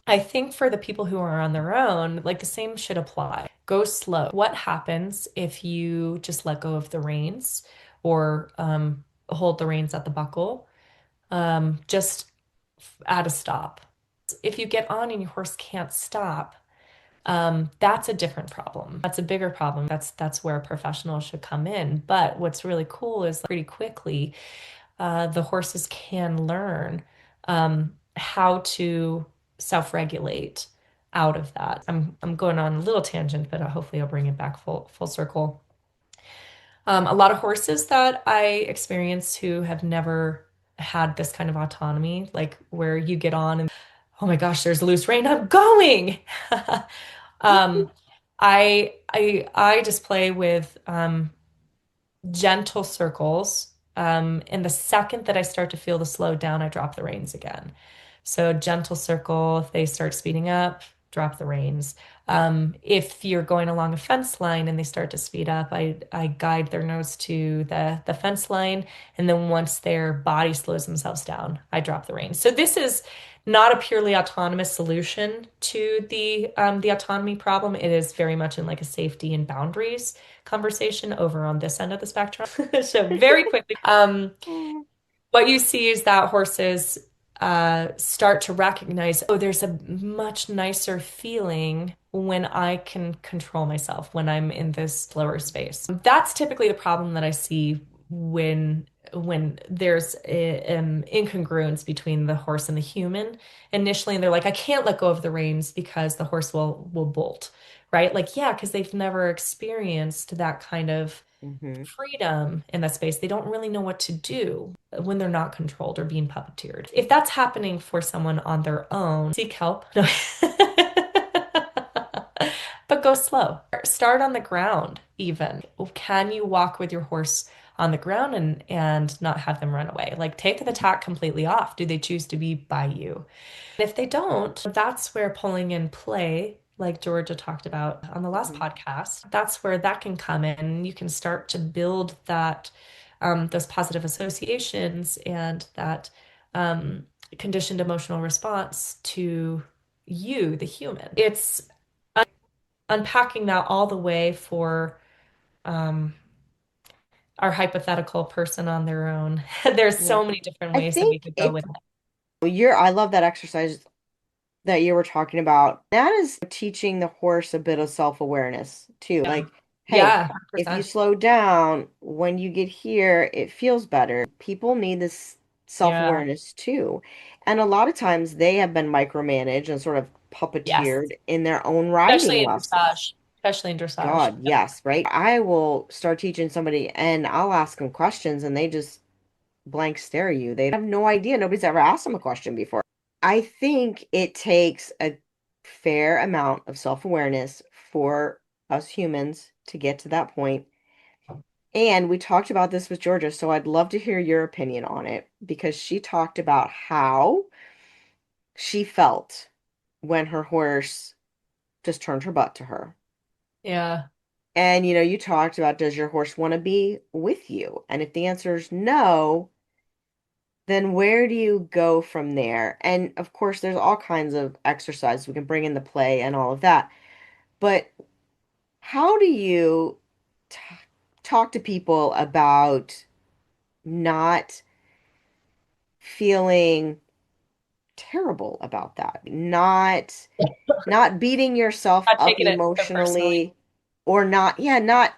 I think for the people who are on their own, like the same should apply. Go slow. What happens if you just let go of the reins or hold the reins at the buckle? Just at a stop. If you get on and your horse can't stop, that's a different problem. That's a bigger problem. That's where a professional should come in. But what's really cool is pretty quickly the horses can learn how to self-regulate out of that. I'm going on a little tangent, but hopefully I'll bring it back full circle. A lot of horses that I experience who have never had this kind of autonomy, like where you get on and oh my gosh, there's loose rein, I'm going. Um, I just play with gentle circles. And the second that I start to feel the slow down, I drop the reins again. So gentle circle, if they start speeding up, drop the reins. If you're going along a fence line and they start to speed up, I guide their nose to the fence line, and then once their body slows themselves down, I drop the reins. So this is not a purely autonomous solution to the autonomy problem. It is very much in like a safety and boundaries conversation over on this end of the spectrum. So very quickly, what you see is that horses start to recognize, oh, there's a much nicer feeling when I can control myself, when I'm in this slower space. That's typically the problem that I see when there's incongruence between the horse and the human. Initially, and they're like, I can't let go of the reins because the horse will bolt, right? Like, yeah, because they've never experienced that kind of Hmm. freedom in that space. They don't really know what to do when they're not controlled or being puppeteered. If that's happening for someone on their own, seek help. No. But go slow. Start on the ground, even. Can you walk with your horse on the ground and not have them run away? Like take the tack completely off. Do they choose to be by you? If they don't, that's where pulling in play, like Georgia talked about on the last Hmm. podcast, that's where that can come in. You can start to build that, those positive associations and that um, conditioned emotional response to you, the human. It's unpacking that all the way for um, our hypothetical person on their own. There's Yeah. so many different I ways that we think could go it's with it. I love that exercise that you were talking about. That is teaching the horse a bit of self-awareness too. Yeah. Like, hey, Yeah, if you 100%. slow down, when you get here, it feels better. People need this Yeah. self-awareness too. And a lot of times they have been micromanaged and sort of Yes. puppeteered in their own Especially riding in lessons. dressage. Especially in dressage. God, yes, right? I will start teaching somebody and I'll ask them questions and they just blank stare at you. They have no idea. Nobody's ever asked them a question before. I think it takes a fair amount of self-awareness for us humans to get to that point. And we talked about this with Georgia, so I'd love to hear your opinion on it because she talked about how she felt when her horse just turned her butt to her. Yeah. And you talked about, does your horse want to be with you? And if the answer is no, then where do you go from there? And of course, there's all kinds of exercises we can bring into play and all of that. But how do you t talk to people about not feeling terrible about that? Not beating yourself Not up taking it so personally. emotionally or not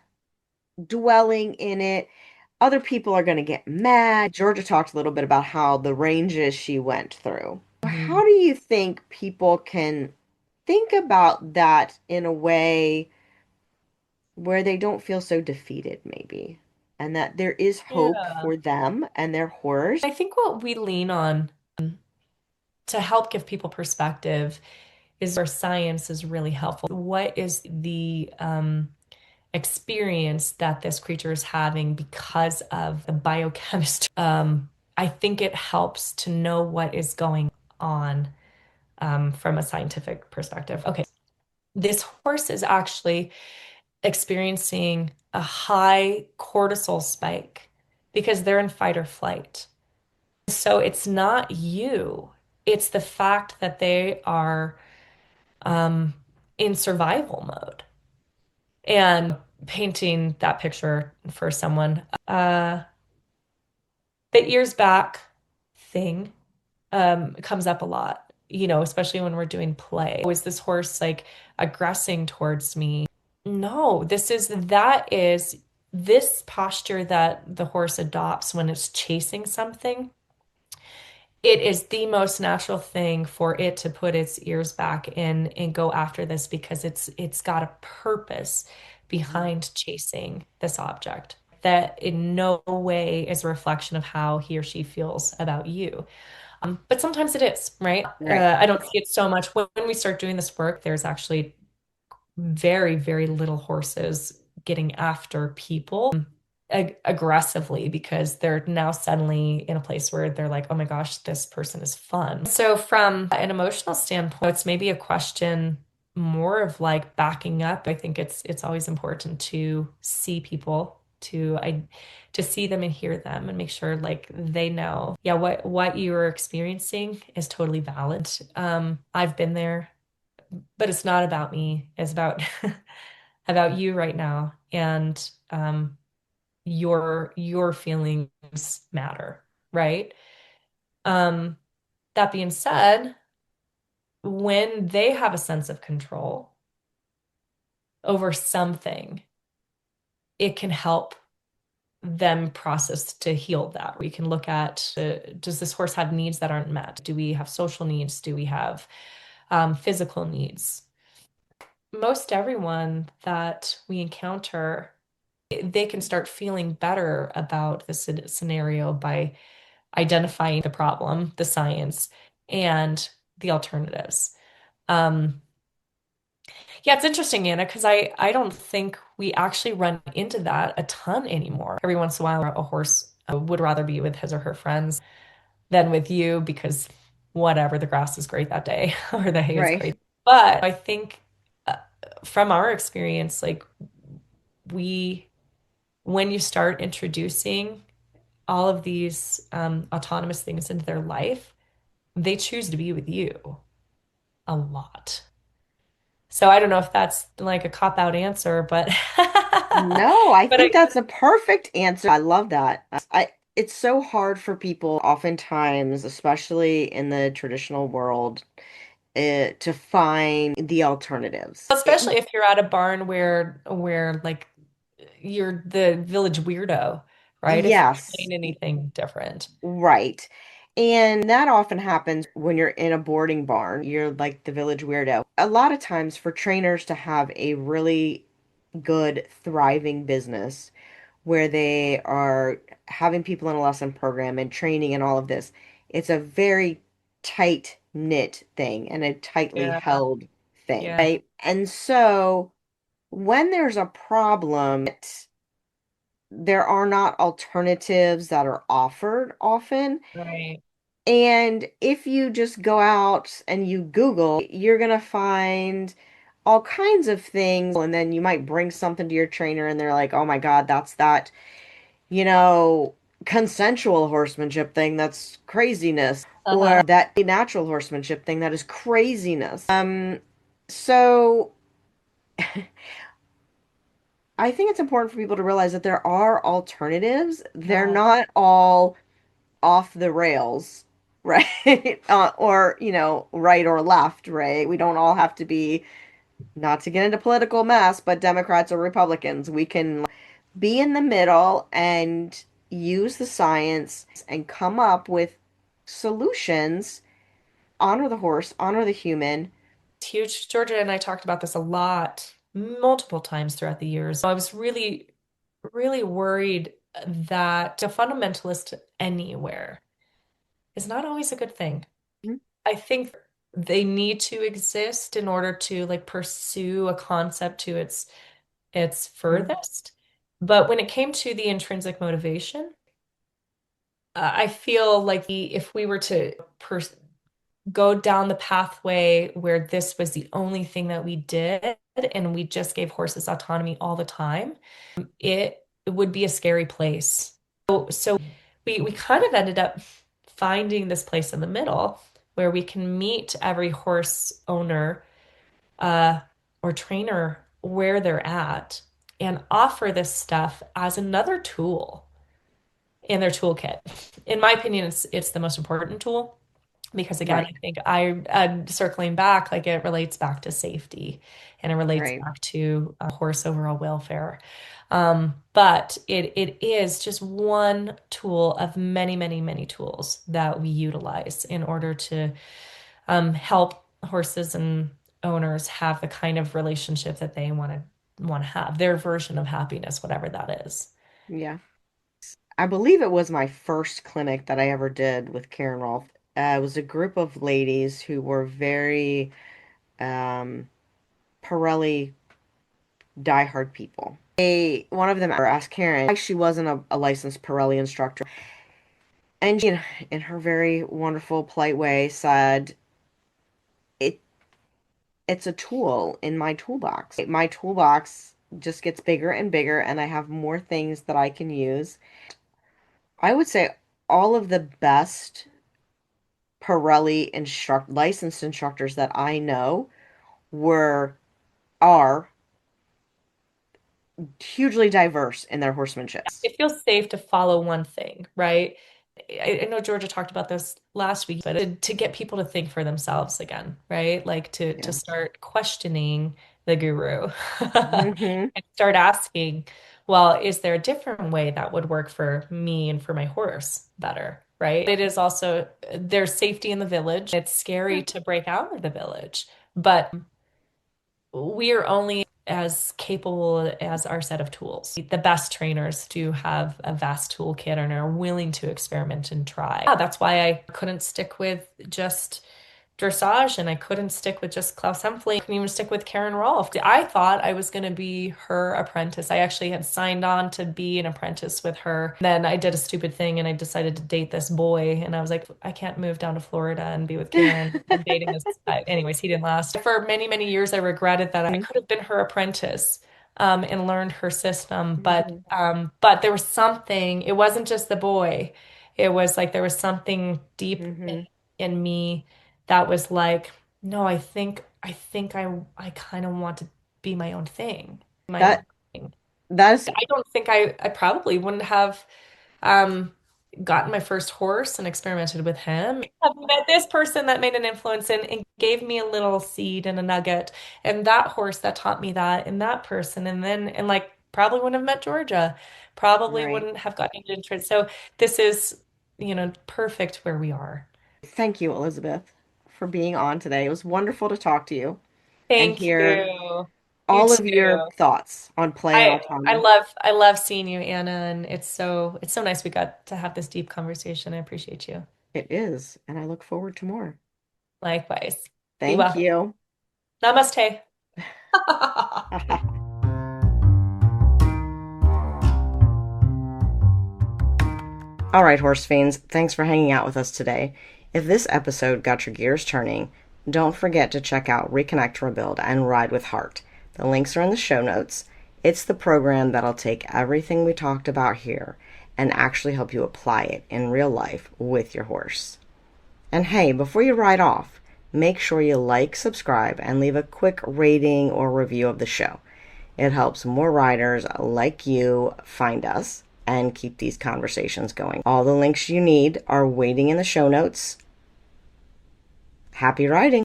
dwelling in it. Other people are going to get mad. Georgia talked a little bit about how the ranges she went through. How Mhm. do you think people can think about that in a way where they don't feel so defeated, maybe, and that there is hope Yeah. for them and their horrors? I think what we lean on to help give people perspective is where science is really helpful. What is the experience that this creature is having because of the biochemistry? I think it helps to know what is going on from a scientific perspective. Okay, this horse is actually experiencing a high cortisol spike because they're in fight or flight. So it's not you, it's the fact that they are um, in survival mode. And painting that picture for someone, the ears back thing comes up a lot, especially when we're doing play. Was this horse like aggressing towards me? No, that is this posture that the horse adopts when it's chasing something. It is the most natural thing for it to put its ears back in and go after this because it's got a purpose Mhm. behind chasing this object that in no way is a reflection of how he or she feels about you. But sometimes it is, right? Right. I don't see it so much. When we start doing this work, there's actually very, very little horses getting after people aggressively because they're now suddenly in a place where they're like, oh my gosh, this person is fun. So, from an emotional standpoint, it's maybe a question more of like backing up. I think it's always important to see people, to see them and hear them and make sure like they know, yeah, what you're experiencing is totally valid. I've been there, but it's not about me. It's about about you right now, and your feelings matter, right? Um, that being said, when they have a sense of control over something, it can help them process to heal that. We can look at does this horse have needs that aren't met? Do we have social needs? Do we have physical needs? Most everyone that we encounter, they can start feeling better about the scenario by identifying the problem, the science, and the alternatives. Um, yeah, it's interesting, Anna, because I don't think we actually run into that a ton anymore. Every once in a while, a horse would rather be with his or her friends than with you because whatever, the grass is great that day or the hay is Right. great. But I think uh, from our experience, like we, when you start introducing all of these autonomous things into their life, they choose to be with you a lot. So I don't know if that's like a cop-out answer, but No, I but think that's a perfect answer. I love that. It's so hard for people oftentimes, especially in the traditional world, to find the alternatives. especially if you're at a barn where like you're the village weirdo, right? If you're Yes, saying anything different. right. And that often happens when you're in a boarding barn. You're like the village weirdo. A lot of times for trainers to have a really good, thriving business where they are having people in a lesson program and training and all of this, it's a very tight knit thing and a tightly Yeah, held thing, yeah, right? And so when there's a problem, there are not alternatives that are offered often. right. And if you just go out and you Google, you're going to find all kinds of things. And then you might bring something to your trainer and they're like, oh my God, that's that, you know, consensual horsemanship thing. That's craziness. Uh-huh. Or that natural horsemanship thing. That is craziness. So I think it's important for people to realize that there are alternatives. They're Yeah. not all off the rails, right? Or, right or left, right? We don't all have to be, not to get into political mess, but Democrats or Republicans. We can be in the middle and use the science and come up with solutions. Honor the horse, honor the human. It's huge. Georgia and I talked about this a lot, multiple times throughout the years. I was really, really worried that a fundamentalist anywhere is not always a good thing. I think they need to exist in order to like pursue a concept to its Mhm. furthest. But when it came to the intrinsic motivation, I feel like if we were to go down the pathway where this was the only thing that we did and we just gave horses autonomy all the time, it would be a scary place. So we kind of ended up finding this place in the middle where we can meet every horse owner uh, or trainer where they're at and offer this stuff as another tool in their toolkit. In my opinion, it's the most important tool because again, Right, I think I circling back, like it relates back to safety and it relates right. back to horse overall welfare. But it is just one tool of many, many, many tools that we utilize in order to help horses and owners have the kind of relationship that they want to have, their version of happiness, whatever that is. Yeah. I believe it was my first clinic that I ever did with Karen Rolfe. It was a group of ladies who were very um, Pirelli diehard people. One of them asked Karen why she wasn't a licensed Pirelli instructor, and she, in her very wonderful, polite way, said, "It it's a tool in my toolbox. My toolbox just gets bigger and bigger, and I have more things that I can use." I would say all of the best Pirelli licensed instructors that I know were are hugely diverse in their horsemanship. It feels safe to follow one thing, right? I know Georgia talked about this last week, but to get people to think for themselves again, right? Like to Yeah. start questioning the guru Hmm. and start asking, well, is there a different way that would work for me and for my horse better, right? It is also there's safety in the village. It's scary to break out of the village, but we are only as capable as our set of tools. The best trainers do have a vast toolkit and are willing to experiment and try. Yeah, that's why I couldn't stick with just dressage and I couldn't stick with just Klaus Hempfling. I couldn't even stick with Karen Rolfe. I thought I was going to be her apprentice. I actually had signed on to be an apprentice with her. Then I did a stupid thing and I decided to date this boy. And I was like, I can't move down to Florida and be with Karen. I'm dating this. Anyways, he didn't last. For many, many years, I regretted that I could have been her apprentice. And learned her system, Hmm. but there was something. It wasn't just the boy. It was like there was something deep Hmm. in me that was like, no, I kind of want to be my own thing, my own That thing. that's I don't think I probably wouldn't have um gotten my first horse and experimented with him. I've met this person that made an influence and gave me a little seed and a nugget, and that horse that taught me that, and that person, and then and like probably wouldn't have met Georgia, probably right. wouldn't have gotten into interest. So this is, perfect where we are. Thank you, Elizabeth, for being on today. It was wonderful to talk to you and Thank hear you. You all of your too. thoughts on play and I autonomy. love seeing you, Anna, and it's so nice we got to have this deep conversation. I appreciate you. It is, and I look forward to more. Likewise. Be Thank well. you. Namaste. All right, horse fiends, thanks for hanging out with us today. If this episode got your gears turning, don't forget to check out Reconnect, Rebuild, and Ride with Heart. The links are in the show notes. It's the program that'll take everything we talked about here and actually help you apply it in real life with your horse. And hey, before you ride off, make sure you like, subscribe, and leave a quick rating or review of the show. It helps more riders like you find us and keep these conversations going. All the links you need are waiting in the show notes. Happy riding!